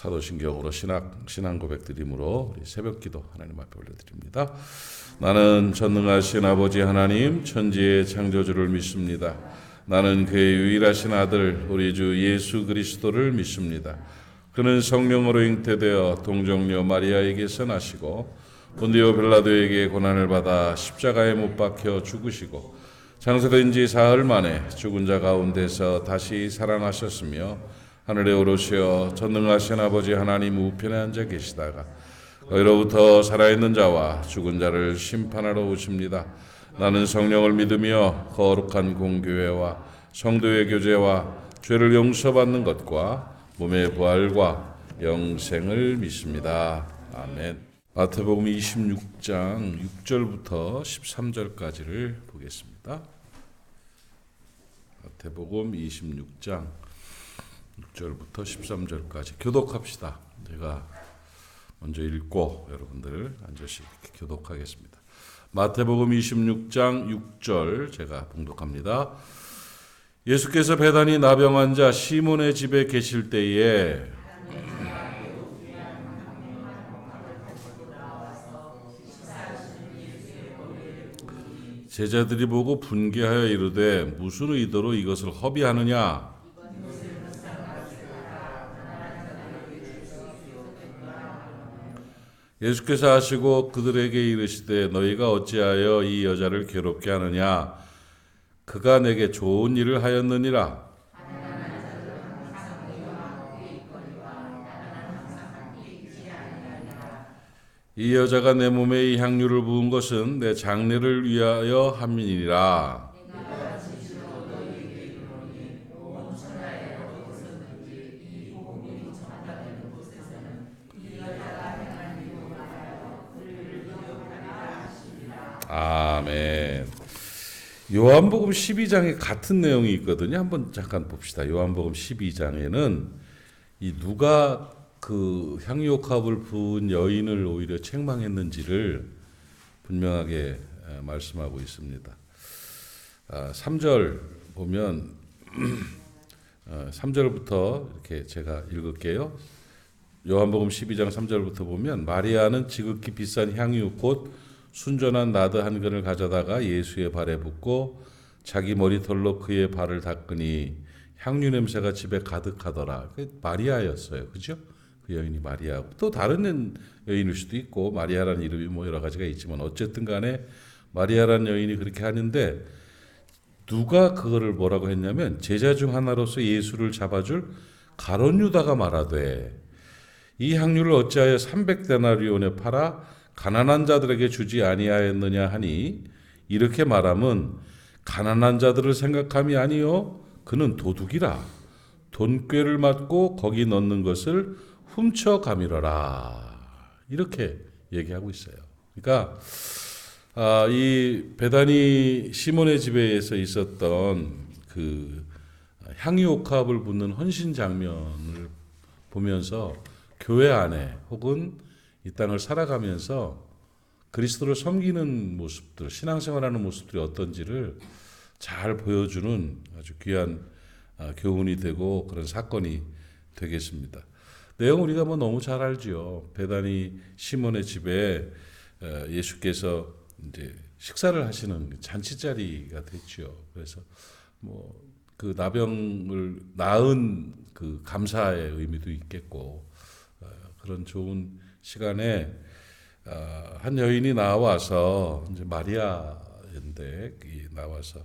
사도신경으로 신앙 고백 드림으로 우리 새벽기도 하나님 앞에 올려드립니다. 나는 전능하신 아버지 하나님 천지의 창조주를 믿습니다. 나는 그의 유일하신 아들 우리 주 예수 그리스도를 믿습니다. 그는 성령으로 잉태되어 동정녀 마리아에게서 나시고 본디오 빌라도에게 고난을 받아 십자가에 못 박혀 죽으시고 장사된 지 사흘 만에 죽은 자 가운데서 다시 살아나셨으며 하늘에 오르시어 전능하신 아버지 하나님 우편에 앉아 계시다가 거기로부터 살아있는 자와 죽은 자를 심판하러 오십니다. 나는 성령을 믿으며 거룩한 공교회와 성도의 교제와 죄를 용서받는 것과 몸의 부활과 영생을 믿습니다. 아멘. 마태복음 26장 6절부터 13절까지를 보겠습니다. 마태복음 26장 6절부터 13절까지 교독합시다. 제가 먼저 읽고 여러분들 앉으시 이렇게 교독하겠습니다. 마태복음 26장 6절 제가 봉독합니다. 예수께서 베다니 나병 환자 시몬의 집에 계실 때에 제자들이 보고 분개하여 이르되 무슨 의도로 이것을 허비하느냐? 예수께서 하시고 그들에게 이르시되 너희가 어찌하여 이 여자를 괴롭게 하느냐? 그가 내게 좋은 일을 하였느니라. 이 여자가 내 몸에 이 향유를 부은 것은 내 장례를 위하여 함이니라. 아멘. 요한복음 12장에 같은 내용이 있거든요. 한번 잠깐 봅시다. 요한복음 12장에는 이 누가 그 향유옥합을 부은 여인을 오히려 책망했는지를 분명하게 말씀하고 있습니다. 3절 보면 3절부터 이렇게 제가 읽을게요. 요한복음 12장 3절부터 보면 마리아는 지극히 비싼 향유 곧 순전한 나드 한 근을 가져다가 예수의 발에 붓고 자기 머리털로 그의 발을 닦으니 향유 냄새가 집에 가득하더라. 마리아였어요. 그죠? 그 여인이 마리아고 또 다른 여인일 수도 있고 마리아라는 이름이 뭐 여러 가지가 있지만 어쨌든 간에 마리아라는 여인이 그렇게 하는데 누가 그거를 뭐라고 했냐면 제자 중 하나로서 예수를 잡아줄 가룟 유다가 말하되 이 향유를 어찌하여 300데나리온에 팔아 가난한 자들에게 주지 아니하였느냐 하니 이렇게 말함은 가난한 자들을 생각함이 아니요 그는 도둑이라 돈꾀를 맞고 거기 넣는 것을 훔쳐가미러라 이렇게 얘기하고 있어요. 그러니까 이 베다니 시몬의 집에서 있었던 그 향유옥합을 붓는 헌신 장면을 보면서 교회 안에 혹은 이 땅을 살아가면서 그리스도를 섬기는 모습들, 신앙생활하는 모습들이 어떤지를 잘 보여주는 아주 귀한 교훈이 되고 그런 사건이 되겠습니다. 내용 우리가 뭐 너무 잘 알죠. 베다니 시몬의 집에 예수께서 이제 식사를 하시는 잔치 자리가 됐죠. 그래서 뭐 그 나병을 낳은 그 감사의 의미도 있겠고 그런 좋은 시간에 한 여인이 나와서 이제 마리아인데 나와서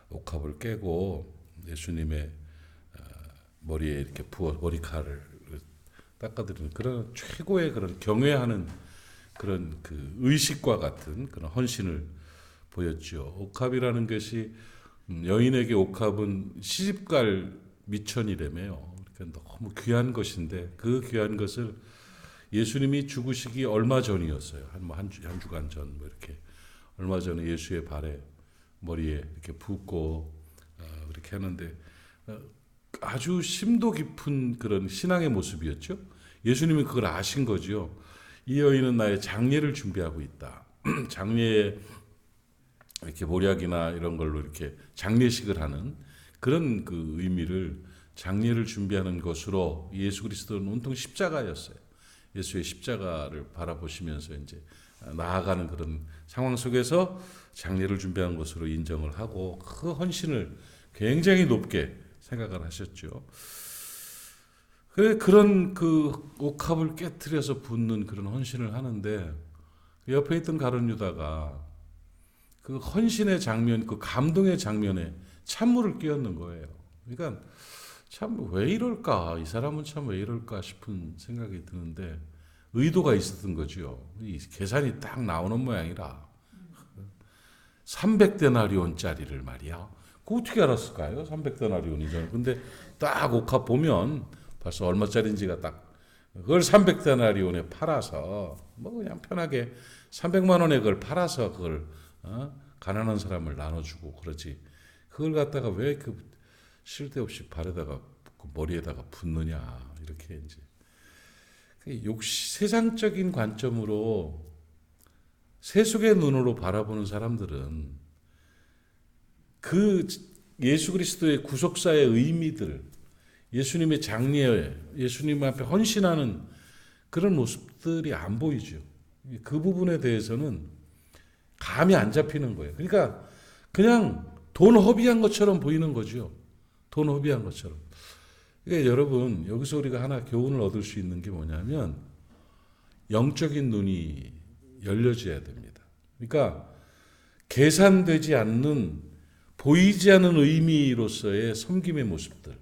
옥합을 깨고 예수님의 머리에 이렇게 부어 머리카락을 닦아드리는 그런 최고의 그런 경외하는 그런 그 의식과 같은 그런 헌신을 보였죠. 옥합이라는 것이 여인에게 옥합은 시집갈 미천이라며요. 그러니까 너무 귀한 것인데 그 귀한 것을 예수님이 죽으시기 얼마 전이었어요. 한 주간 전 뭐 이렇게 얼마 전에 예수의 발에 머리에 이렇게 붓고 그렇게 하는데 아주 심도 깊은 그런 신앙의 모습이었죠. 예수님이 그걸 아신 거죠. 이 여인은 나의 장례를 준비하고 있다. 장례에 이렇게 모략이나 이런 걸로 이렇게 장례식을 하는 그런 그 의미를 장례를 준비하는 것으로 예수 그리스도는 온통 십자가였어요. 예수의 십자가를 바라보시면서 이제 나아가는 그런 상황 속에서 장례를 준비한 것으로 인정을 하고 그 헌신을 굉장히 높게 생각을 하셨죠. 그런 그 옥합을 깨트려서 붓는 그런 헌신을 하는데 옆에 있던 가룟 유다가 그 헌신의 장면, 그 감동의 장면에 찬물을 끼얹는 거예요. 그러니까 참 왜 이럴까? 이 사람은 참 왜 이럴까 싶은 생각이 드는데 의도가 있었던 거죠. 이 계산이 딱 나오는 모양이라 300데나리온짜리를 말이야. 그거 어떻게 알았을까요? 300데나리온이잖아요. 근데 딱 옥합 보면 벌써 얼마짜리인지가 딱 그걸 300데나리온에 팔아서 뭐 그냥 편하게 300만 원에 그걸 팔아서 그걸 가난한 사람을 나눠주고 그러지. 그걸 갖다가 왜 그 쓸데없이 발에다가 그 머리에다가 붓느냐 이렇게 이제 세상적인 관점으로 세속의 눈으로 바라보는 사람들은 그 예수 그리스도의 구속사의 의미들, 예수님의 장례에 예수님 앞에 헌신하는 그런 모습들이 안 보이죠. 그 부분에 대해서는 감이 안 잡히는 거예요. 그러니까 그냥 돈 허비한 것처럼 보이는 거죠. 돈 허비한 것처럼. 그러니까 여러분 여기서 우리가 하나 교훈을 얻을 수 있는 게 뭐냐면 영적인 눈이 열려져야 됩니다. 그러니까 계산되지 않는 보이지 않는 의미로서의 섬김의 모습들,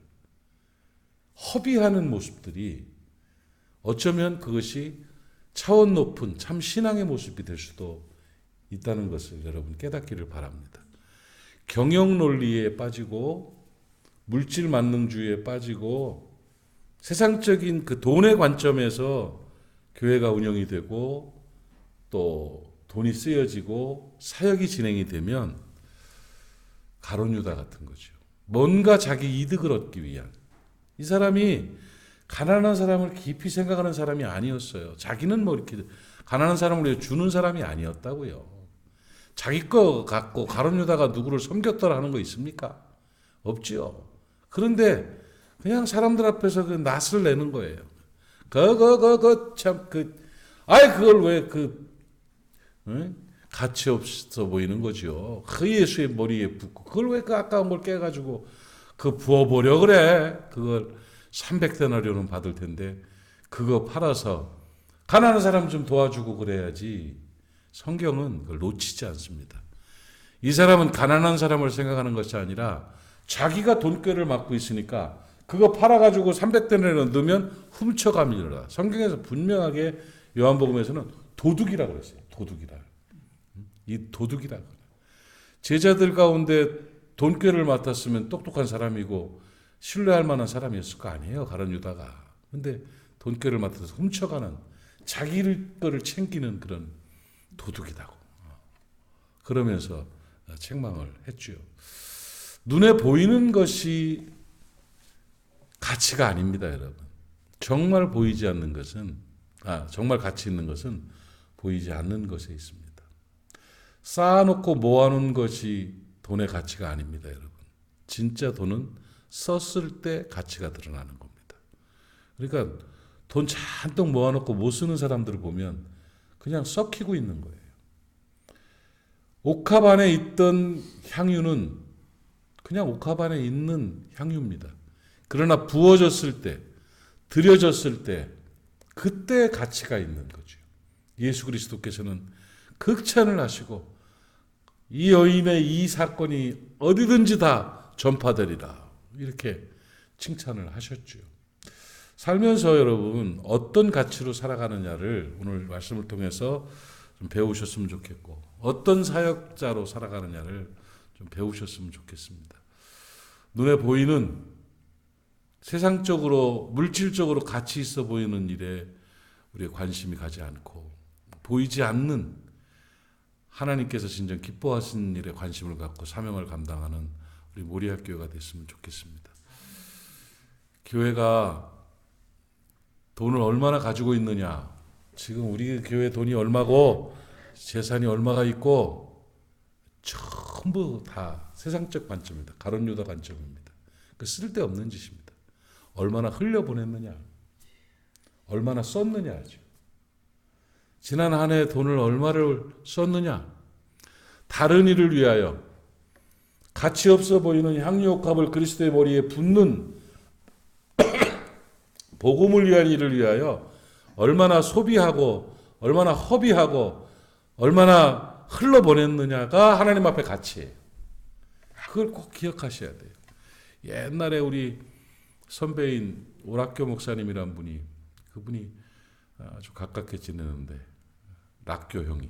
허비하는 모습들이 어쩌면 그것이 차원 높은 참 신앙의 모습이 될 수도 있다는 것을 여러분 깨닫기를 바랍니다. 경영 논리에 빠지고 물질 만능주의에 빠지고 세상적인 그 돈의 관점에서 교회가 운영이 되고 또 돈이 쓰여지고 사역이 진행이 되면 가룟 유다 같은 거죠. 뭔가 자기 이득을 얻기 위한. 이 사람이 가난한 사람을 깊이 생각하는 사람이 아니었어요. 자기는 뭐 이렇게 가난한 사람을 위해 주는 사람이 아니었다고요. 자기 거 갖고 가룟 유다가 누구를 섬겼더라 하는 거 있습니까? 없지요. 그런데 그냥 사람들 앞에서 그 낯을 내는 거예요. 그걸 왜 가치 없어 보이는 거죠. 그 예수의 머리에 붓고 그걸 왜 그 아까운 걸 깨가지고 그 부어보려 그래. 그걸 300데나리온은 받을 텐데 그거 팔아서 가난한 사람 좀 도와주고 그래야지. 성경은 그걸 놓치지 않습니다. 이 사람은 가난한 사람을 생각하는 것이 아니라 자기가 돈꾀를 맡고 있으니까 그거 팔아가지고 300데나리온 넣으면 훔쳐가밀어라. 성경에서 분명하게 요한복음에서는 도둑이라고 그랬어요. 도둑이라. 이 도둑이라. 제자들 가운데 돈꾀를 맡았으면 똑똑한 사람이고 신뢰할 만한 사람이었을 거 아니에요. 가룟 유다가. 근데 돈꾀를 맡아서 훔쳐가는 자기 거를 챙기는 그런 도둑이다고. 그러면서 책망을 했죠. 눈에 보이는 것이 가치가 아닙니다, 여러분. 정말 보이지 않는 것은, 정말 가치 있는 것은 보이지 않는 것에 있습니다. 쌓아놓고 모아놓은 것이 돈의 가치가 아닙니다, 여러분. 진짜 돈은 썼을 때 가치가 드러나는 겁니다. 그러니까 돈 잔뜩 모아놓고 못 쓰는 사람들을 보면 그냥 썩히고 있는 거예요. 옥합 안에 있던 향유는 그냥 옥합 안에 있는 향유입니다. 그러나 부어졌을 때, 드려졌을 때, 그때 가치가 있는 거죠. 예수 그리스도께서는 극찬을 하시고 이 여인의 이 사건이 어디든지 다 전파되리라 이렇게 칭찬을 하셨죠. 살면서 여러분 어떤 가치로 살아가느냐를 오늘 말씀을 통해서 좀 배우셨으면 좋겠고 어떤 사역자로 살아가느냐를 좀 배우셨으면 좋겠습니다. 눈에 보이는 세상적으로 물질적으로 가치 있어 보이는 일에 우리의 관심이 가지 않고 보이지 않는 하나님께서 진정 기뻐하시는 일에 관심을 갖고 사명을 감당하는 우리 모리아 교회가 됐으면 좋겠습니다. 교회가 돈을 얼마나 가지고 있느냐, 지금 우리 교회 돈이 얼마고 재산이 얼마가 있고 전부 다 세상적 관점입니다. 가룟 유다 관점입니다. 그 쓸데없는 짓입니다. 얼마나 흘려보냈느냐, 얼마나 썼느냐 하죠. 지난 한 해 돈을 얼마를 썼느냐, 다른 일을 위하여 가치 없어 보이는 향유옥합을 그리스도의 머리에 붓는 복음을 위한 일을 위하여 얼마나 소비하고 얼마나 허비하고 얼마나 흘러보냈느냐가 하나님 앞에 가치예요. 그걸 꼭 기억하셔야 돼요. 옛날에 우리 선배인 오락교 목사님이란 분이, 그분이 아주 가깝게 지내는데 락교 형이,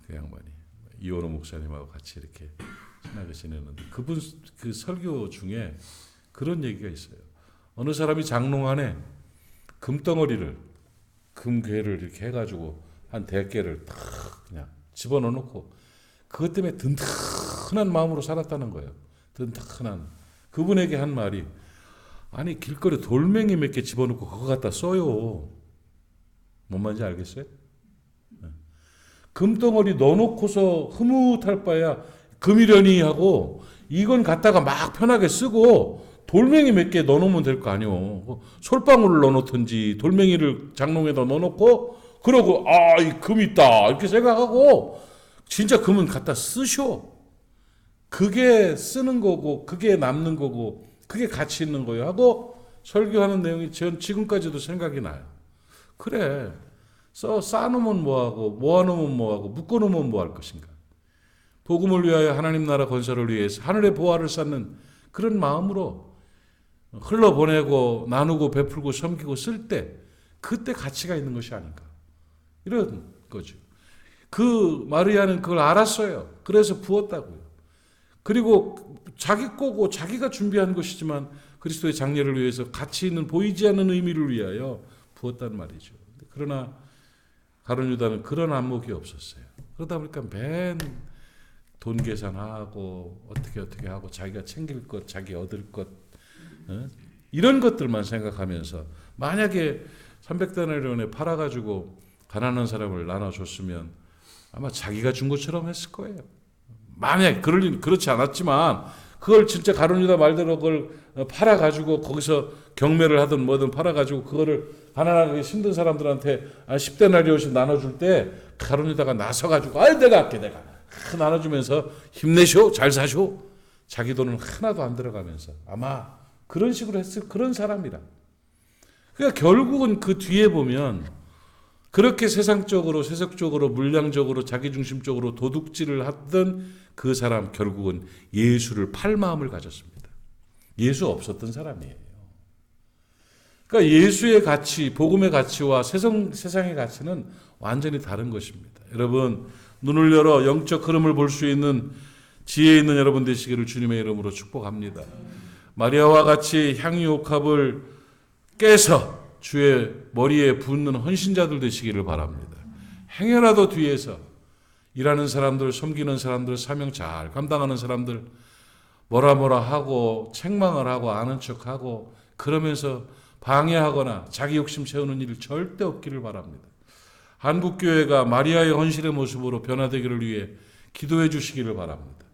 그 양반이 이원호 목사님하고 같이 이렇게 친하게 지내는데, 그분 그 설교 중에 그런 얘기가 있어요. 어느 사람이 장롱 안에 금덩어리를, 금괴를 이렇게 해가지고 한 100개를 탁 그냥 집어넣어놓고 그것 때문에 든든한 마음으로 살았다는 거예요. 든든한. 그분에게 한 말이, 아니 길거리 돌멩이 몇 개 집어넣고 그거 갖다 써요. 뭔 말인지 알겠어요? 금덩어리 넣어놓고서 흐뭇할 바야 금이려니 하고 이건 갖다가 막 편하게 쓰고 돌멩이 몇 개 넣어놓으면 될 거 아니오. 솔방울을 넣어놓든지 돌멩이를 장롱에다 넣어놓고 그러고 이 금 있다 이렇게 생각하고 진짜 금은 갖다 쓰쇼. 그게 쓰는 거고 그게 남는 거고 그게 가치 있는 거예요 하고 설교하는 내용이 전 지금까지도 생각이 나요. 그래, 쌓아놓으면 뭐하고 모아놓으면 뭐하고 묶어놓으면 뭐할 것인가. 복음을 위하여 하나님 나라 건설을 위해서 하늘의 보화를 쌓는 그런 마음으로 흘러보내고 나누고 베풀고 섬기고 쓸 때 그때 가치가 있는 것이 아닌가, 이런 거죠. 그 마리아는 그걸 알았어요. 그래서 부었다고요. 그리고 자기 거고 자기가 준비한 것이지만 그리스도의 장례를 위해서 가치 있는 보이지 않는 의미를 위하여 부었단 말이죠. 그러나 가룟 유다는 그런 안목이 없었어요. 그러다 보니까 맨 돈 계산하고 어떻게 하고 자기가 챙길 것, 자기 얻을 것, 이런 것들만 생각하면서 만약에 300데나리온에 팔아가지고 가난한 사람을 나눠줬으면 아마 자기가 준 것처럼 했을 거예요. 만약에 그렇지 않았지만 그걸 진짜 가룟 유다 말대로 그걸 팔아가지고 거기서 경매를 하든 뭐든 팔아가지고 그거를 가난하게 힘든 사람들한테 10데나리온씩 나눠줄 때 가룟 유다가 나서가지고 내가 할게, 내가 나눠주면서 힘내쇼, 잘 사쇼, 자기 돈은 하나도 안 들어가면서 아마 그런 식으로 했을 그런 사람이라. 그러니까 결국은 그 뒤에 보면 그렇게 세상적으로 세속적으로 물량적으로 자기중심적으로 도둑질을 하던 그 사람 결국은 예수를 팔 마음을 가졌습니다. 예수 없었던 사람이에요. 그러니까 예수의 가치, 복음의 가치와 세상의 가치는 완전히 다른 것입니다. 여러분, 눈을 열어 영적 흐름을 볼 수 있는 지혜 있는 여러분 되시기를 주님의 이름으로 축복합니다. 마리아와 같이 향유옥합을 깨서 주의 머리에 붓는 헌신자들 되시기를 바랍니다. 행여라도 뒤에서 일하는 사람들, 섬기는 사람들, 사명 잘 감당하는 사람들 뭐라 하고 책망을 하고 아는 척하고 그러면서 방해하거나 자기 욕심 세우는 일이 절대 없기를 바랍니다. 한국교회가 마리아의 헌신의 모습으로 변화되기를 위해 기도해 주시기를 바랍니다.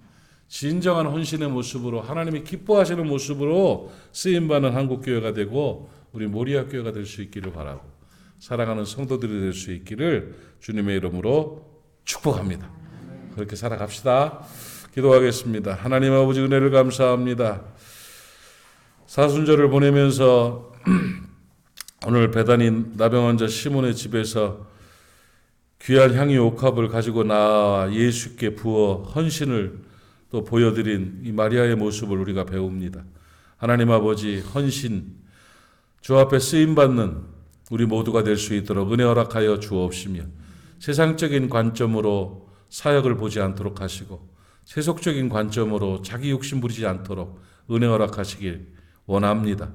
진정한 헌신의 모습으로 하나님이 기뻐하시는 모습으로 쓰임받는 한국교회가 되고 우리 모리아교회가 될 수 있기를 바라고 사랑하는 성도들이 될 수 있기를 주님의 이름으로 축복합니다. 그렇게 살아갑시다. 기도하겠습니다. 하나님 아버지 은혜를 감사합니다. 사순절을 보내면서 오늘 배단인 나병환자 시몬의 집에서 귀한 향유 옥합을 가지고 나와 예수께 부어 헌신을 또 보여드린 이 마리아의 모습을 우리가 배웁니다. 하나님 아버지, 헌신, 주 앞에 쓰임받는 우리 모두가 될 수 있도록 은혜 허락하여 주옵시며 세상적인 관점으로 사역을 보지 않도록 하시고 세속적인 관점으로 자기 욕심 부리지 않도록 은혜 허락하시길 원합니다.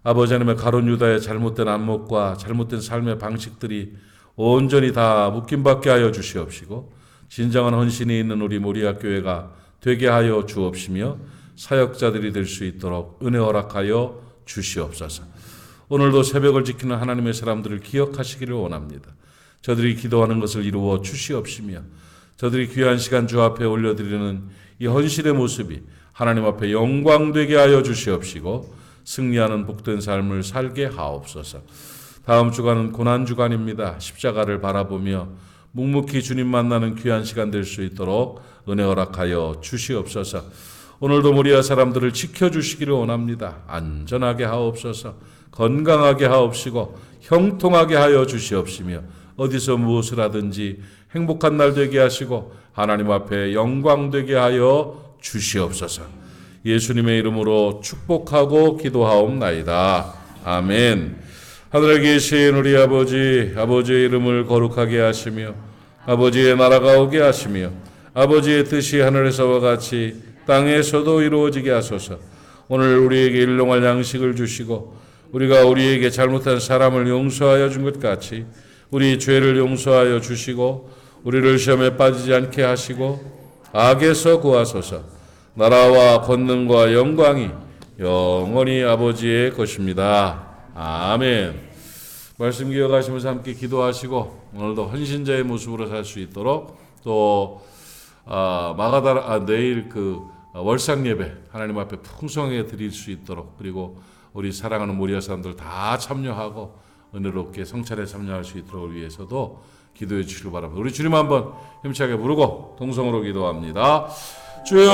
아버지 하나님의 가룟 유다의 잘못된 안목과 잘못된 삶의 방식들이 온전히 다 묶임받게 하여 주시옵시고 진정한 헌신이 있는 우리 모리아 교회가 되게 하여 주옵시며 사역자들이 될 수 있도록 은혜 허락하여 주시옵소서. 오늘도 새벽을 지키는 하나님의 사람들을 기억하시기를 원합니다. 저들이 기도하는 것을 이루어 주시옵시며 저들이 귀한 시간 주 앞에 올려드리는 이 헌신의 모습이 하나님 앞에 영광되게 하여 주시옵시고 승리하는 복된 삶을 살게 하옵소서. 다음 주간은 고난주간입니다. 십자가를 바라보며 묵묵히 주님 만나는 귀한 시간 될 수 있도록 은혜 허락하여 주시옵소서. 오늘도 모리아 사람들을 지켜주시기를 원합니다. 안전하게 하옵소서. 건강하게 하옵시고 형통하게 하여 주시옵시며 어디서 무엇을 하든지 행복한 날 되게 하시고 하나님 앞에 영광 되게 하여 주시옵소서. 예수님의 이름으로 축복하고 기도하옵나이다. 아멘. 하늘에 계신 우리 아버지의 이름을 거룩하게 하시며 아버지의 나라가 오게 하시며 아버지의 뜻이 하늘에서와 같이 땅에서도 이루어지게 하소서. 오늘 우리에게 일용할 양식을 주시고 우리가 우리에게 잘못한 사람을 용서하여 준 것 같이 우리 죄를 용서하여 주시고 우리를 시험에 빠지지 않게 하시고 악에서 구하소서. 나라와 권능과 영광이 영원히 아버지의 것입니다. 아멘. 말씀 기억하시면서 함께 기도하시고 오늘도 헌신자의 모습으로 살 수 있도록 또 내일 월상 예배 하나님 앞에 풍성하게 드릴 수 있도록 그리고 우리 사랑하는 모리아 사람들 다 참여하고 은혜롭게 성찬에 참여할 수 있도록 위해서도 기도해 주시길 바랍니다. 우리 주님 한번 힘차게 부르고 동성으로 기도합니다. 주여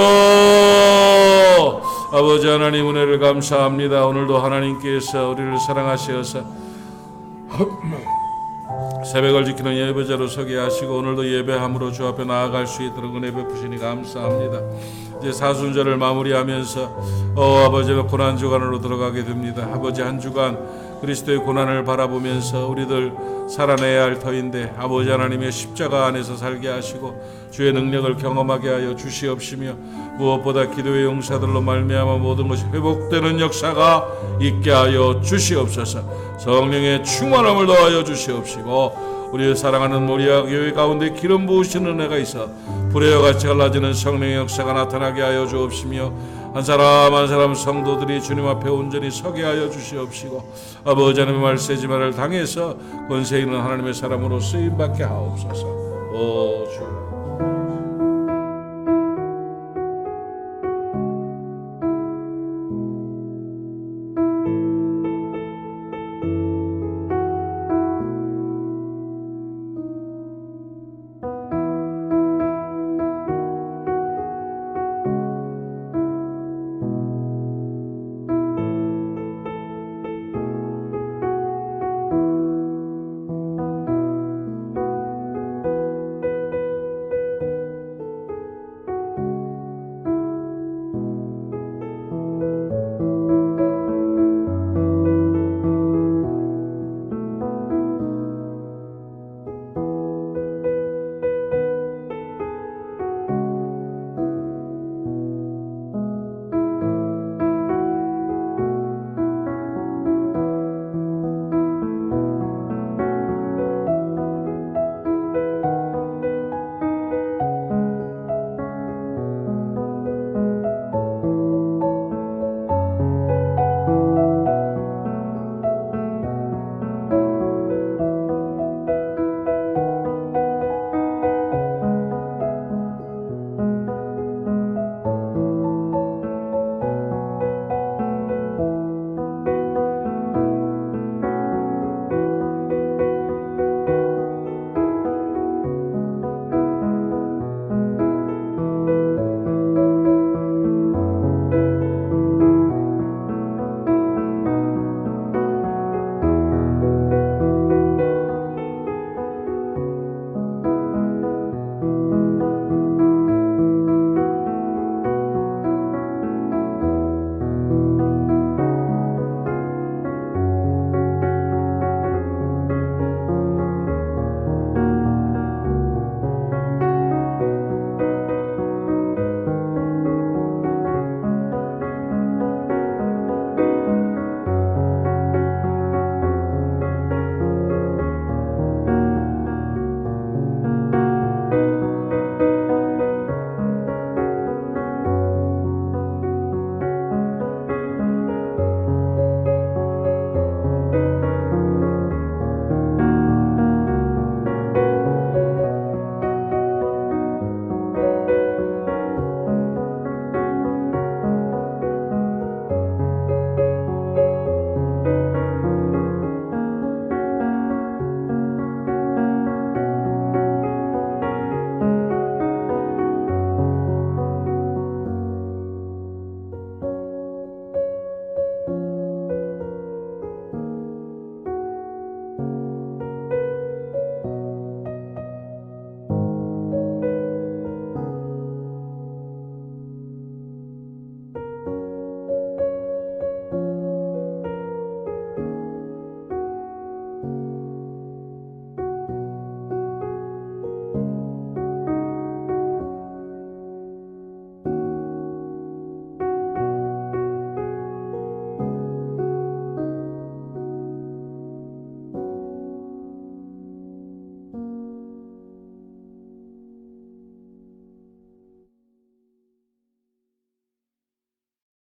아버지 하나님 은혜를 감사합니다. 오늘도 하나님께서 우리를 사랑하시어서 새벽을 지키는 예배자로 서게 하시고 오늘도 예배함으로 주 앞에 나아갈 수 있도록 은혜 베푸시니 감사합니다. 이제 사순절을 마무리하면서 아버지가 고난주간으로 들어가게 됩니다. 아버지 한 주간 그리스도의 고난을 바라보면서 우리들 살아내야 할 터인데 아버지 하나님의 십자가 안에서 살게 하시고 주의 능력을 경험하게 하여 주시옵시며 무엇보다 기도의 용사들로 말미암아 모든 것이 회복되는 역사가 있게 하여 주시옵소서. 성령의 충만함을 더하여 주시옵시고 우리의 사랑하는 모리아 교회 가운데 기름 부으시는 은혜가 있어 불의와 같이 갈라지는 성령의 역사가 나타나게 하여 주옵시며 한 사람 한 사람 성도들이 주님 앞에 온전히 서게 하여 주시옵시고 아버지 하나님의 말세지마를 당해서 권세 있는 하나님의 사람으로 쓰임받게 하옵소서. 주